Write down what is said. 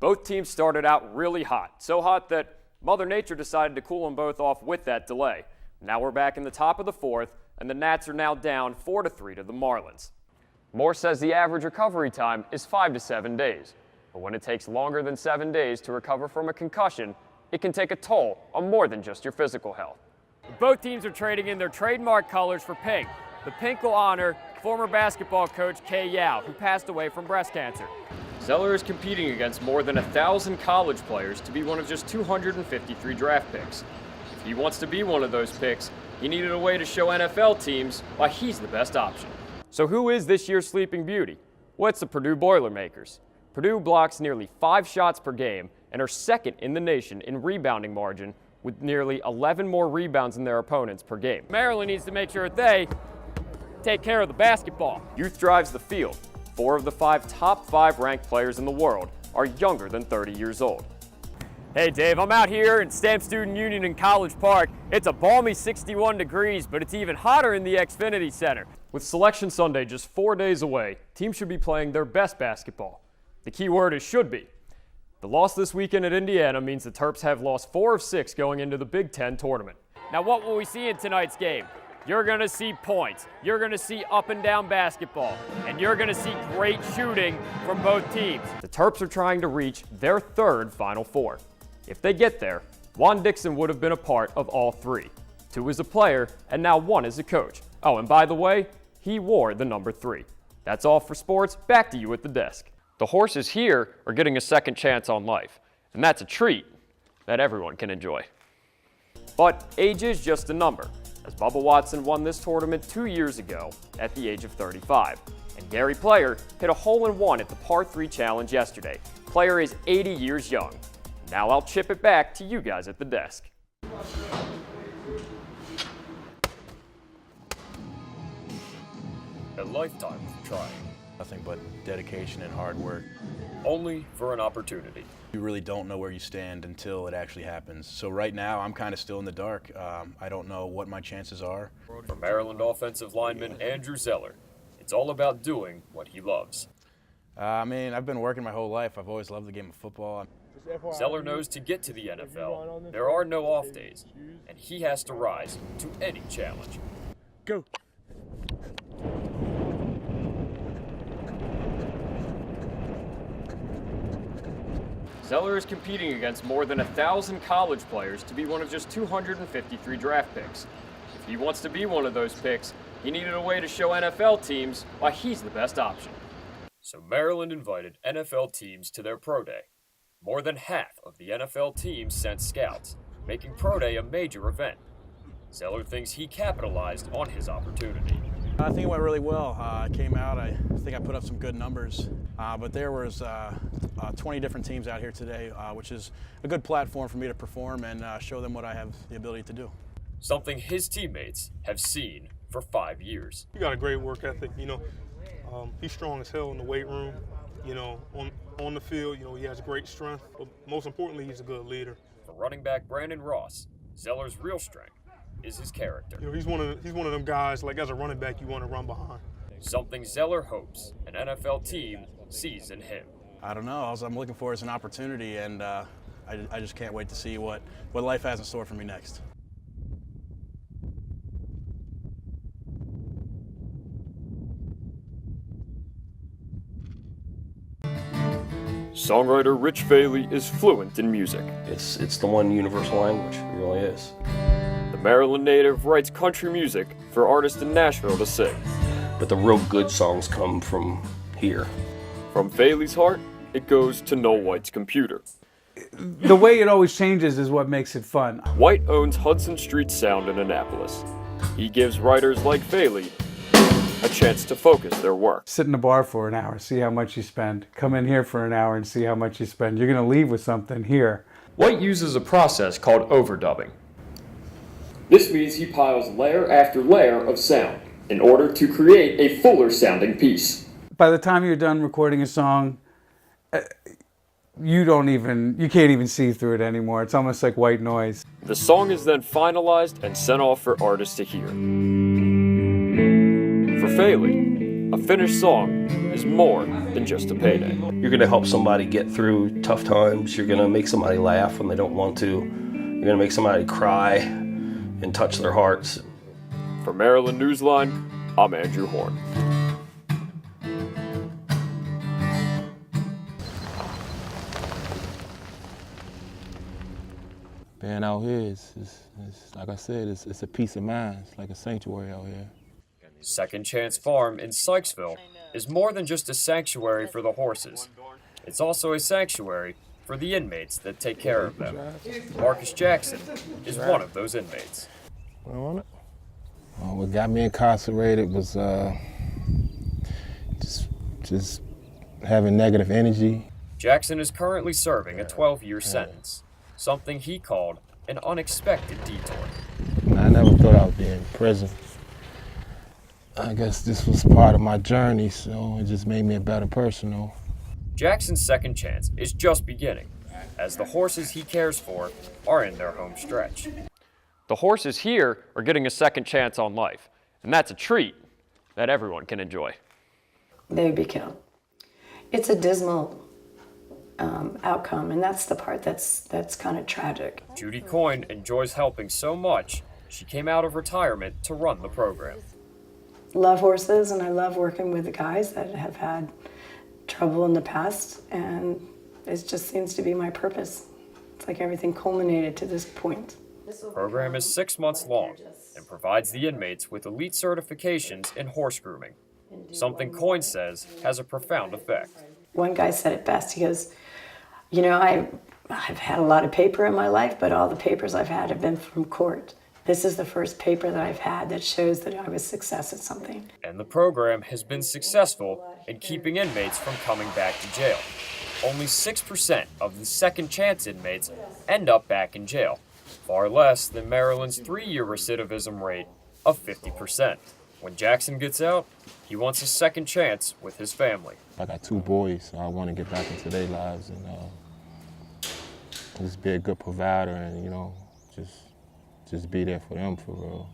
Both teams started out really hot, so hot that Mother Nature decided to cool them both off with that delay. Now we're back in the top of the fourth, and the Nats are now down 4-3 to the Marlins. Moore says the average recovery time is 5 to 7 days, but when it takes longer than 7 days to recover from a concussion, it can take a toll on more than just your physical health. Both teams are trading in their trademark colors for pink. The pink will honor former basketball coach Kay Yao, who passed away from breast cancer. Zeller is competing against more than 1,000 college players to be one of just 253 draft picks. If he wants to be one of those picks, he needed a way to show NFL teams why he's the best option. So who is this year's Sleeping Beauty? Well, it's the Purdue Boilermakers. Purdue blocks nearly 5 shots per game and are second in the nation in rebounding margin with nearly 11 more rebounds than their opponents per game. Maryland needs to make sure that they take care of the basketball. Youth drives the field. 4 of the 5 top 5 ranked players in the world are younger than 30 years old. Hey Dave, I'm out here in Stamp Student Union in College Park. It's a balmy 61 degrees, but it's even hotter in the Xfinity Center. With Selection Sunday just 4 days away, teams should be playing their best basketball. The key word is should be. The loss this weekend at Indiana means the Terps have lost 4 of 6 going into the Big Ten tournament. Now what will we see in tonight's game? You're going to see points, you're going to see up and down basketball, and you're going to see great shooting from both teams. The Terps are trying to reach their 3rd Final Four. If they get there, Juan Dixon would have been a part of all 3. 2 as a player, and now 1 as a coach. Oh, and by the way, he wore the number 3. That's all for sports. Back to you at the desk. The horses here are getting a second chance on life, and that's a treat that everyone can enjoy. But age is just a number, as Bubba Watson won this tournament 2 years ago at the age of 35. And Gary Player hit a hole-in-one at the Par 3 Challenge yesterday. Player is 80 years young. Now I'll chip it back to you guys at the desk. A lifetime of trying. Nothing but dedication and hard work. Only for an opportunity. You really don't know where you stand until it actually happens. So right now, I'm kind of still in the dark. I don't know what my chances are. For Maryland offensive lineman Andrew Zeller, it's all about doing what he loves. I mean, I've been working my whole life. I've always loved the game of football. Zeller knows to get to the NFL, there are no off days, and he has to rise to any challenge. Go. Zeller is competing against more than 1,000 college players to be one of just 253 draft picks. If he wants to be one of those picks, he needed a way to show NFL teams why he's the best option. So Maryland invited NFL teams to their pro day. More than half of the NFL teams sent scouts, making pro day a major event. Zeller thinks he capitalized on his opportunity. I think it went really well. I came out, I think I put up some good numbers, but there was 20 different teams out here today, which is a good platform for me to perform and show them what I have the ability to do. Something his teammates have seen for 5 years. He got a great work ethic, he's strong as hell in the weight room, on the field, he has great strength, but most importantly, he's a good leader. For running back Brandon Ross, Zeller's real strength is his character. He's one of them guys, like as a running back, you want to run behind. Something Zeller hopes an NFL team sees in him. I don't know. All I'm looking for is an opportunity, and I just can't wait to see what life has in store for me next. Songwriter Rich Faley is fluent in music. It's the one universal language, it really is. The Maryland native writes country music for artists in Nashville to sing. But the real good songs come from here. From Faley's heart, it goes to Noel White's computer. The way it always changes is what makes it fun. White owns Hudson Street Sound in Annapolis. He gives writers like Faley a chance to focus their work. Sit in the bar for an hour, see how much you spend. Come in here for an hour and see how much you spend. You're going to leave with something here. White uses a process called overdubbing. This means he piles layer after layer of sound in order to create a fuller sounding piece. By the time you're done recording a song, you can't even see through it anymore. It's almost like white noise. The song is then finalized and sent off for artists to hear. For Faley, a finished song is more than just a payday. You're going to help somebody get through tough times. You're going to make somebody laugh when they don't want to. You're going to make somebody cry and touch their hearts. For Maryland Newsline, I'm Andrew Horn. Being out here is like I said, it's a peace of mind. It's like a sanctuary out here. Second Chance Farm in Sykesville is more than just a sanctuary for the horses. It's also a sanctuary for the inmates that take care of them. Marcus Jackson is one of those inmates. What got me incarcerated was just having negative energy. Jackson is currently serving a 12-year sentence, something he called an unexpected detour. I never thought I would be in prison. I guess this was part of my journey, so it just made me a better person, though. Jackson's second chance is just beginning, as the horses he cares for are in their home stretch. The horses here are getting a second chance on life, and that's a treat that everyone can enjoy. They would be killed. It's a dismal outcome, and that's the part that's kind of tragic. Judy Coyne enjoys helping so much, she came out of retirement to run the program. Love horses, and I love working with the guys that have had trouble in the past, and it just seems to be my purpose. It's like everything culminated to this point. The program is 6 months long and provides the inmates with elite certifications in horse grooming, something Coyne says has a profound effect. One guy said it best. He goes, you know, I've had a lot of paper in my life, but all the papers I've had have been from court. This is the first paper that I've had that shows that I was success at something. And the program has been successful in keeping inmates from coming back to jail. Only 6% of the second chance inmates end up back in jail, far less than Maryland's 3-year recidivism rate of 50%. When Jackson gets out, he wants a second chance with his family. I got 2 boys, so I want to get back into their lives and just be a good provider and, just be there for them for real.